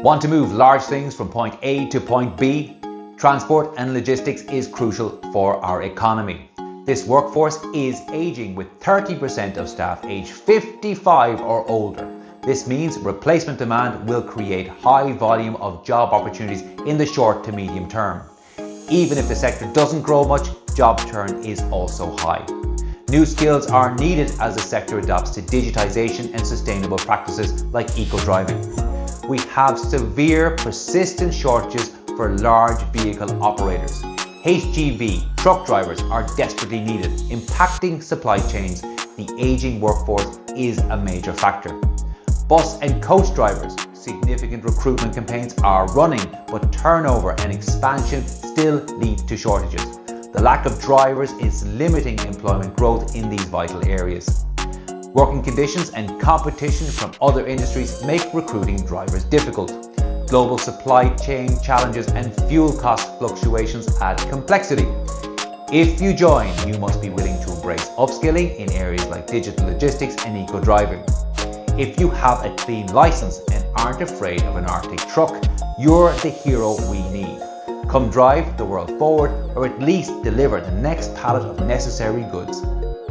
Want to move large things from point A to point B? Transport and logistics is crucial for our economy. This workforce is aging, with 30% of staff aged 55 or older. This means replacement demand will create high volume of job opportunities in the short to medium term. Even if the sector doesn't grow much, job churn is also high. New skills are needed as the sector adapts to digitization and sustainable practices like eco-driving. We have severe, persistent shortages for large vehicle operators. HGV truck drivers are desperately needed, impacting supply chains. The aging workforce is a major factor. Bus and coach drivers, significant recruitment campaigns are running, but turnover and expansion still lead to shortages. The lack of drivers is limiting employment growth in these vital areas. Working conditions and competition from other industries make recruiting drivers difficult. Global supply chain challenges and fuel cost fluctuations add complexity. If you join, you must be willing to embrace upskilling in areas like digital logistics and eco-driving. If you have a clean license and aren't afraid of an Arctic truck, you're the hero we need. Come drive the world forward, or at least deliver the next pallet of necessary goods.